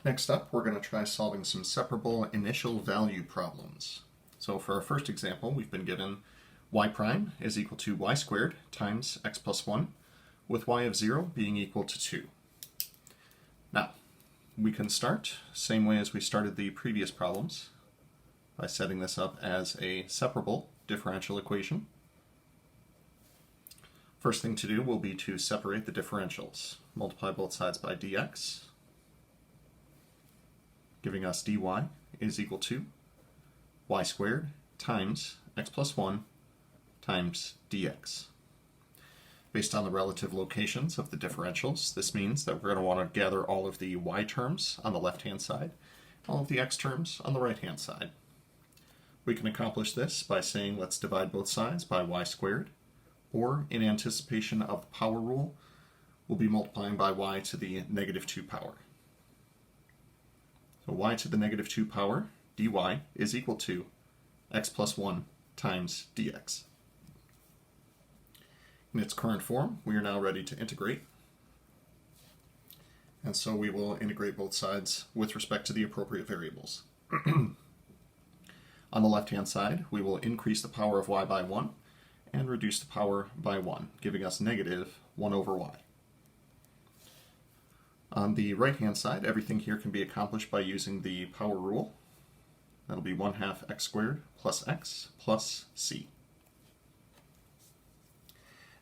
Next up, we're going to try solving some separable initial value problems. So for our first example, we've been given y prime is equal to y squared times x plus 1, with y of 0 being equal to 2. Now, we can start same way as we started the previous problems by setting this up as a separable differential equation. First thing to do will be to separate the differentials. Multiply both sides by dx, giving us dy is equal to y squared times x plus 1 times dx. Based on the relative locations of the differentials, this means that we're going to want to gather all of the y terms on the left-hand side, all of the x terms on the right-hand side. We can accomplish this by saying let's divide both sides by y squared, or in anticipation of the power rule, we'll be multiplying by y to the negative 2 power. So y to the negative 2 power, dy, is equal to x plus 1 times dx. In its current form, we are now ready to integrate. And so we will integrate both sides with respect to the appropriate variables. On the left-hand side, we will increase the power of y by 1 and reduce the power by 1, giving us negative 1 over y. On the right-hand side, everything here can be accomplished by using the power rule. That'll be 1/2 x squared plus x plus c.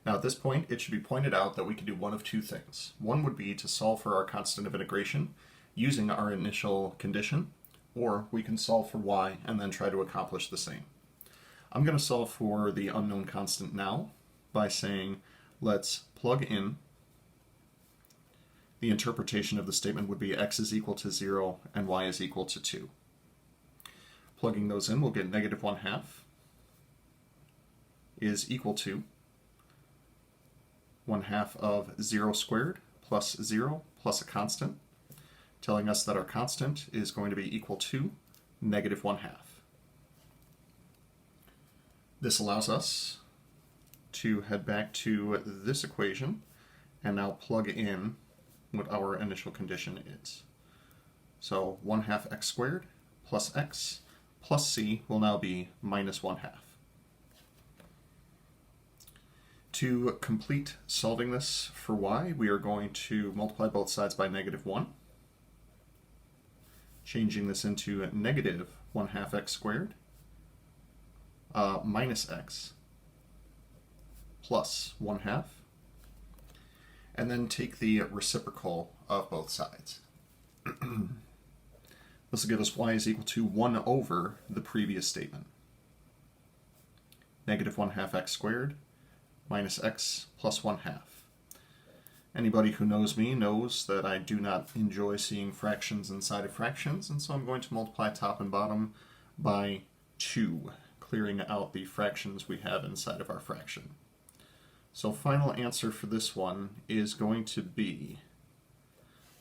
Now at this point, it should be pointed out that we can do one of two things. One would be to solve for our constant of integration using our initial condition, or we can solve for y and then try to accomplish the same. I'm going to solve for the unknown constant now by saying let's plug in. The interpretation of the statement would be x is equal to 0 and y is equal to 2. Plugging those in, we'll get negative 1/2 is equal to 1/2 of 0 squared plus 0 plus a constant, telling us that our constant is going to be equal to negative 1/2. This allows us to head back to this equation and now plug in what our initial condition is. So 1/2 x squared plus x plus c will now be minus 1/2. To complete solving this for y, we are going to multiply both sides by negative 1, changing this into negative 1/2 x squared minus x plus 1/2, and then take the reciprocal of both sides. This will give us y is equal to 1 over the previous statement. Negative 1/2 x squared minus x plus 1/2. Anybody who knows me knows that I do not enjoy seeing fractions inside of fractions, and so I'm going to multiply top and bottom by 2, clearing out the fractions we have inside of our fraction. So final answer for this one is going to be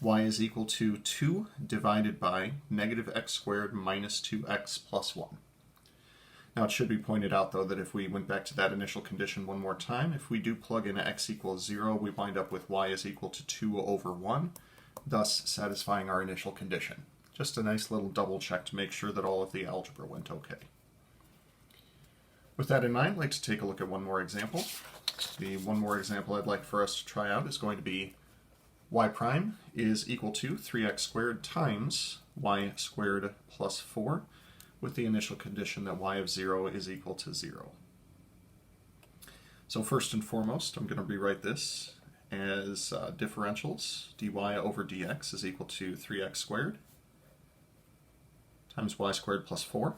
y is equal to 2 divided by negative x squared minus 2x plus 1. Now it should be pointed out though that if we went back to that initial condition one more time, if we do plug in x equals 0, we wind up with y is equal to 2 over 1, thus satisfying our initial condition. Just a nice little double check to make sure that all of the algebra went okay. With that in mind, I'd like to take a look at one more example. The one more example I'd like for us to try out is going to be y prime is equal to 3x squared times y squared plus 4, with the initial condition that y of 0 is equal to 0. So first and foremost, I'm going to rewrite this as differentials. Dy over dx is equal to 3x squared times y squared plus 4.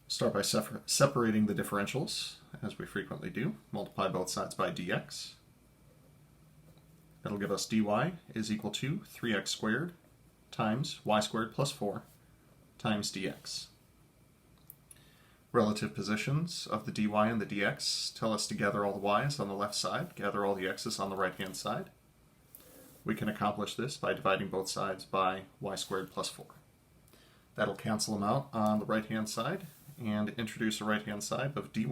Start by separating the differentials, as we frequently do. Multiply both sides by dx. That'll give us dy is equal to 3x squared times y squared plus 4 times dx. Relative positions of the dy and the dx tell us to gather all the y's on the left side, gather all the x's on the right-hand side. We can accomplish this by dividing both sides by y squared plus 4. That'll cancel them out on the right-hand side and introduce a right-hand side of dy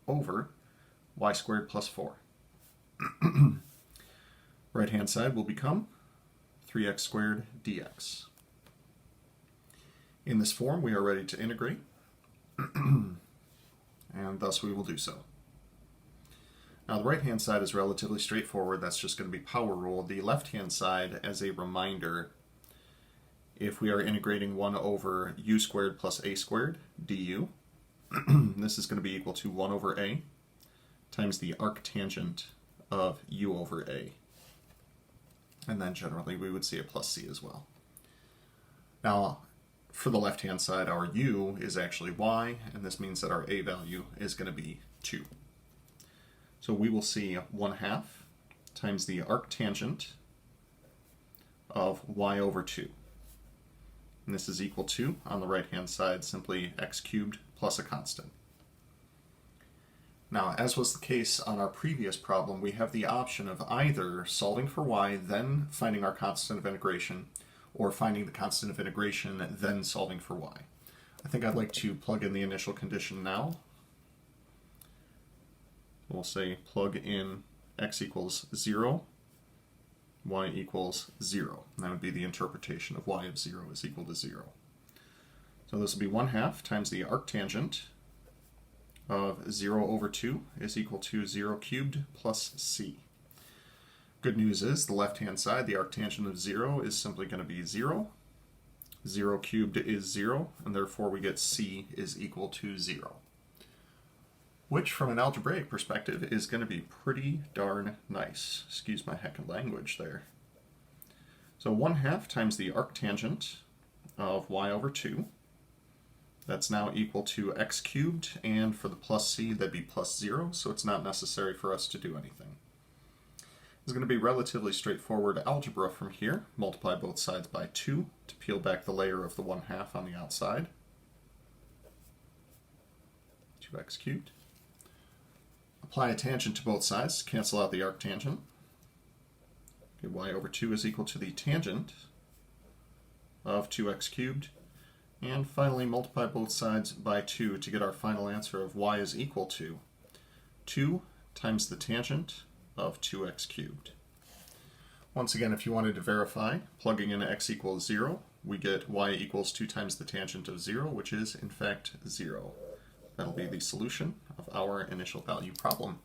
over y squared plus 4. Right-hand side will become 3x squared dx. In this form, we are ready to integrate, and thus we will do so. Now the right-hand side is relatively straightforward. That's just going to be power rule. The left-hand side, as a reminder, if we are integrating 1 over u squared plus a squared du, this is going to be equal to 1 over a times the arctangent of u over a. And then generally we would see a plus c as well. Now, for the left-hand side, our u is actually y, and this means that our a value is going to be 2. So we will see 1/2 times the arctangent of y over 2. And this is equal to, on the right-hand side, simply x cubed plus a constant. Now, as was the case on our previous problem, we have the option of either solving for y, then finding our constant of integration, or finding the constant of integration, then solving for y. I think I'd like to plug in the initial condition now. We'll say plug in x equals 0, y equals 0. And that would be the interpretation of y of 0 is equal to 0. So this will be 1/2 times the arctangent of 0 over 2 is equal to 0 cubed plus c. Good news is the left-hand side, the arctangent of 0 is simply going to be 0. 0 cubed is 0, and therefore we get c is equal to 0. Which, from an algebraic perspective, is going to be pretty darn nice. Excuse my heckin' language there. So 1/2 times the arctangent of y over 2. That's now equal to x cubed, and for the plus c, that'd be plus 0, so it's not necessary for us to do anything. It's going to be relatively straightforward algebra from here. Multiply both sides by 2 to peel back the layer of the 1/2 on the outside. 2x cubed. Apply a tangent to both sides to cancel out the arctangent. Okay, y over 2 is equal to the tangent of 2x cubed. And finally, multiply both sides by 2 to get our final answer of y is equal to 2 times the tangent of 2x cubed. Once again, if you wanted to verify, plugging in x equals 0, we get y equals 2 times the tangent of 0, which is in fact 0. That'll be the solution of our initial value problem.